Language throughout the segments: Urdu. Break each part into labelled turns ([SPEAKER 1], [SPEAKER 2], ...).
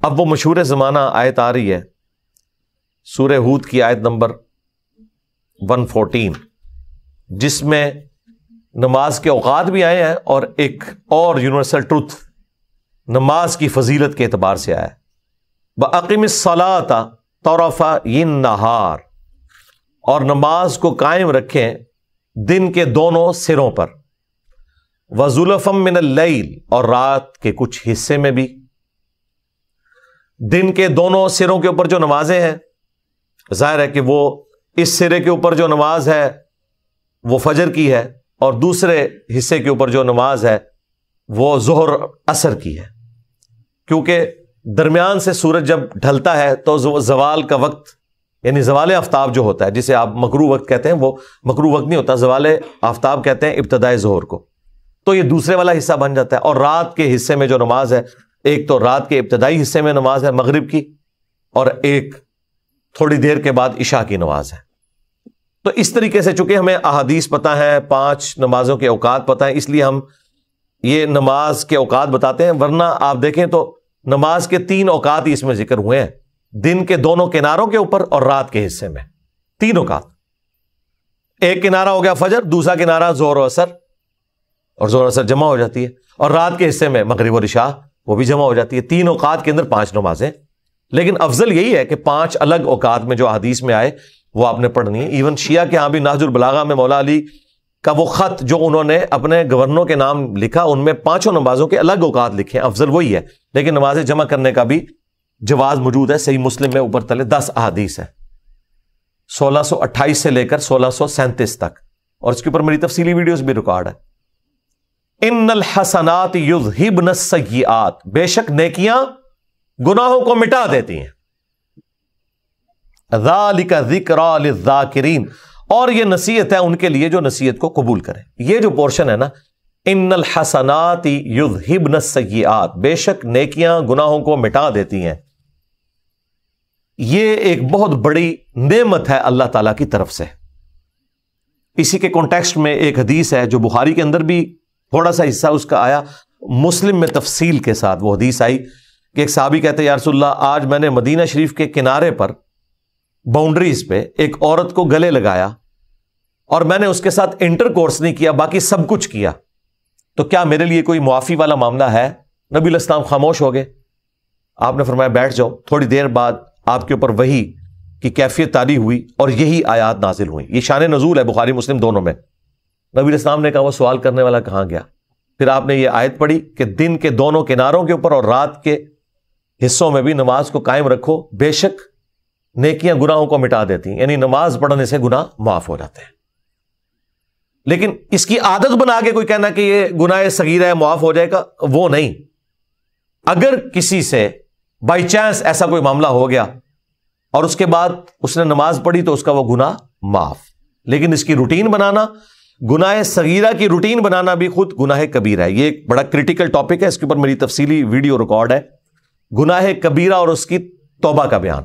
[SPEAKER 1] اب وہ مشہور زمانہ آیت آ رہی ہے سورہ ہود کی آیت نمبر 114، جس میں نماز کے اوقات بھی آئے ہیں اور ایک اور یونیورسل ٹروتھ نماز کی فضیلت کے اعتبار سے آیا ہے۔ وَأَقِمِ الصَّلَاةَ طَرَفَيِ النَّهَارِ، اور نماز کو قائم رکھیں دن کے دونوں سروں پر، وَزُلَفًا مِّنَ اللَّيْلِ، اور رات کے کچھ حصے میں بھی۔ دن کے دونوں سروں کے اوپر جو نمازیں ہیں، ظاہر ہے کہ وہ اس سرے کے اوپر جو نماز ہے وہ فجر کی ہے، اور دوسرے حصے کے اوپر جو نماز ہے وہ ظہر عصر کی ہے، کیونکہ درمیان سے سورج جب ڈھلتا ہے تو زوال کا وقت، یعنی زوال آفتاب جو ہوتا ہے، جسے آپ مکروہ وقت کہتے ہیں، وہ مکروہ وقت نہیں ہوتا، زوال آفتاب کہتے ہیں ابتدائے ظہر کو، تو یہ دوسرے والا حصہ بن جاتا ہے۔ اور رات کے حصے میں جو نماز ہے، ایک تو رات کے ابتدائی حصے میں نماز ہے مغرب کی، اور ایک تھوڑی دیر کے بعد عشاء کی نماز ہے۔ تو اس طریقے سے چونکہ ہمیں احادیث پتہ ہیں، 5 نمازوں کے اوقات پتہ ہیں، اس لیے ہم یہ نماز کے اوقات بتاتے ہیں، ورنہ آپ دیکھیں تو نماز کے 3 اوقات ہی اس میں ذکر ہوئے ہیں، دن کے دونوں کناروں کے اوپر اور رات کے حصے میں 3 اوقات۔ ایک کنارہ ہو گیا فجر، دوسرا کنارہ ظہر و عصر، اور ظہر و عصر جمع ہو جاتی ہے، اور رات کے حصے میں مغرب اور عشاء وہ بھی جمع ہو جاتی ہے۔ 3 اوقات کے اندر 5 نمازیں، لیکن افضل یہی ہے کہ 5 الگ اوقات میں جو حدیث میں آئے وہ آپ نے پڑھنی ہے۔ ایون شیعہ کے ہاں بھی نہج البلاغہ میں مولا علی کا وہ خط جو انہوں نے اپنے گورنروں کے نام لکھا، ان میں 5 نمازوں کے الگ اوقات لکھے ہیں، افضل وہی ہے، لیکن نمازیں جمع کرنے کا بھی جواز موجود ہے۔ صحیح مسلم میں اوپر تلے 10 احادیث ہیں، 1628 سے لے کر 1637 تک، اور اس کے اوپر میری تفصیلی ویڈیوز بھی ریکارڈ ہے۔ ان الحسنات یذہبن السیئات، بے شک نیکیاں گناہوں کو مٹا دیتی ہیں۔ ذالک ذکریٰ للذاکرین، اور یہ نصیحت ہے ان کے لیے جو نصیحت کو قبول کریں۔ یہ جو پورشن ہے نا، ان الحسنات یذہبن السیئات، بے شک نیکیاں گناہوں کو مٹا دیتی ہیں، یہ ایک بہت بڑی نعمت ہے اللہ تعالیٰ کی طرف سے۔ اسی کے کانٹیکسٹ میں ایک حدیث ہے جو بخاری کے اندر بھی تھوڑا سا حصہ اس کا آیا، مسلم میں تفصیل کے ساتھ وہ حدیث آئی کہ ایک صحابی کہتے ہیں یا رسول اللہ، آج میں نے مدینہ شریف کے کنارے پر باؤنڈریز پہ ایک عورت کو گلے لگایا اور میں نے اس کے ساتھ انٹر کورس نہیں کیا، باقی سب کچھ کیا، تو کیا میرے لیے کوئی معافی والا معاملہ ہے؟ نبی علیہ السلام خاموش ہو گئے۔ آپ نے فرمایا بیٹھ جاؤ۔ تھوڑی دیر بعد آپ کے اوپر وحی کی کیفیت طاری ہوئی اور یہی آیات نازل ہوئی۔ یہ شان نزول ہے بخاری مسلم دونوں میں۔ نبی علیہ السلام نے کہا وہ سوال کرنے والا کہاں گیا؟ پھر آپ نے یہ آیت پڑھی کہ دن کے دونوں کناروں کے اوپر اور رات کے حصوں میں بھی نماز کو قائم رکھو، بے شک نیکیاں گناہوں کو مٹا دیتی ہیں، یعنی نماز پڑھنے سے گناہ معاف ہو جاتے ہیں۔ لیکن اس کی عادت بنا کے کوئی کہنا کہ یہ گناہ صغیرہ ہے معاف ہو جائے گا، وہ نہیں۔ اگر کسی سے بائی چانس ایسا کوئی معاملہ ہو گیا اور اس کے بعد اس نے نماز پڑھی تو اس کا وہ گناہ معاف، لیکن اس کی روٹین بنانا، گناہ صغیرہ کی روٹین بنانا بھی خود گناہ کبیرہ ہے۔ یہ ایک بڑا کریٹیکل ٹاپک ہے، اس کے اوپر میری تفصیلی ویڈیو ریکارڈ ہے، گناہ کبیرہ اور اس کی توبہ کا بیان۔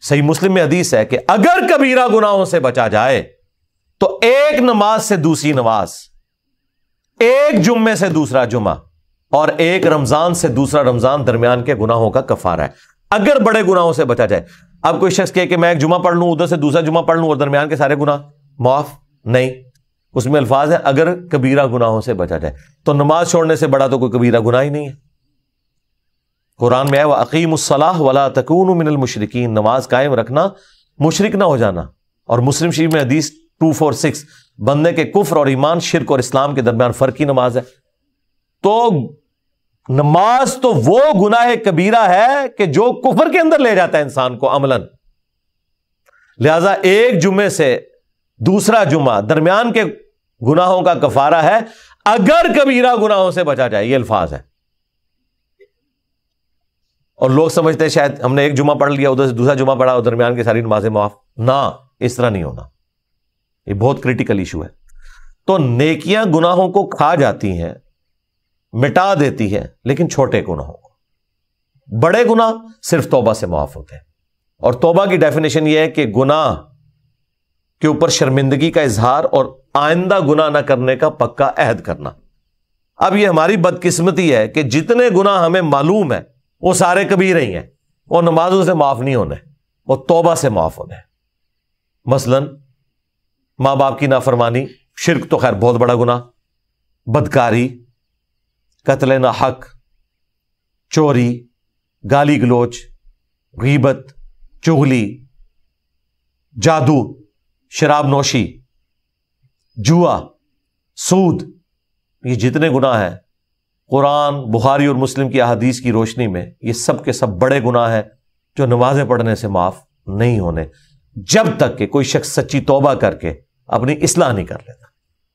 [SPEAKER 1] صحیح مسلم میں حدیث ہے کہ اگر کبیرہ گناہوں سے بچا جائے تو ایک نماز سے دوسری نماز، ایک جمعے سے دوسرا جمعہ، اور ایک رمضان سے دوسرا رمضان درمیان کے گناہوں کا کفارہ ہے، اگر بڑے گناہوں سے بچا جائے۔ اب کوئی شخص کہے کہ میں ایک جمعہ پڑھ لوں، ادھر سے دوسرا جمعہ پڑھ لوں اور درمیان کے سارے گناہ معاف، نہیں، اس میں الفاظ ہے اگر کبیرہ گناہوں سے بچا جائے، تو نماز چھوڑنے سے بڑا تو کوئی کبیرہ گناہ ہی نہیں ہے۔ قرآن میں ہے وَأَقِیمُوا الصَّلَاةَ وَلَا تَكُونُوا مِنَ الْمُشْرِکِینَ، نماز قائم رکھنا، مشرک نہ ہو جانا۔ اور مسلم شریف میں حدیث 246، بندے کے کفر اور ایمان، شرک اور اسلام کے درمیان فرق کی نماز ہے۔ تو نماز تو وہ گناہ کبیرہ ہے کہ جو کفر کے اندر لے جاتا ہے انسان کو عملاً، لہذا ایک جمعے سے دوسرا جمعہ درمیان کے گناہوں کا کفارہ ہے اگر کبیرہ گناہوں سے بچا جائے، یہ الفاظ ہے۔ اور لوگ سمجھتے ہیں شاید ہم نے ایک جمعہ پڑھ لیا، ادھر سے دوسرا جمعہ پڑھا اور درمیان کی ساری نمازیں معاف، نہ، اس طرح نہیں ہونا، یہ بہت کریٹیکل ایشو ہے۔ تو نیکیاں گناہوں کو کھا جاتی ہیں، مٹا دیتی ہے، لیکن چھوٹے گناہوں کو، بڑے گناہ صرف توبہ سے معاف ہوتے ہیں۔ اور توبہ کی ڈیفینیشن یہ ہے کہ گناہ کے اوپر شرمندگی کا اظہار اور آئندہ گناہ نہ کرنے کا پکا عہد کرنا۔ اب یہ ہماری بدقسمتی ہے کہ جتنے گناہ ہمیں معلوم ہے وہ سارے کبیرے ہی ہیں، وہ نمازوں سے معاف نہیں ہونے، وہ توبہ سے معاف ہونے۔ مثلاً ماں باپ کی نافرمانی، شرک تو خیر بہت بڑا گناہ، بدکاری، قتل ناحق، چوری، گالی گلوچ، غیبت، چغلی، جادو، شراب نوشی، جوا، سود، یہ جتنے گناہ ہیں قرآن، بخاری اور مسلم کی احادیث کی روشنی میں یہ سب کے سب بڑے گناہ ہیں جو نمازیں پڑھنے سے معاف نہیں ہونے، جب تک کہ کوئی شخص سچی توبہ کر کے اپنی اصلاح نہیں کر لیتا۔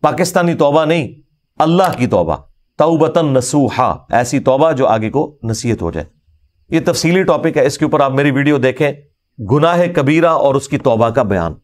[SPEAKER 1] پاکستانی توبہ نہیں، اللہ کی توبہ، توبۃ نصوحا، ایسی توبہ جو آگے کو نصیحت ہو جائے۔ یہ تفصیلی ٹاپک ہے، اس کے اوپر آپ میری ویڈیو دیکھیں، گناہ کبیرہ اور اس کی توبہ کا بیان۔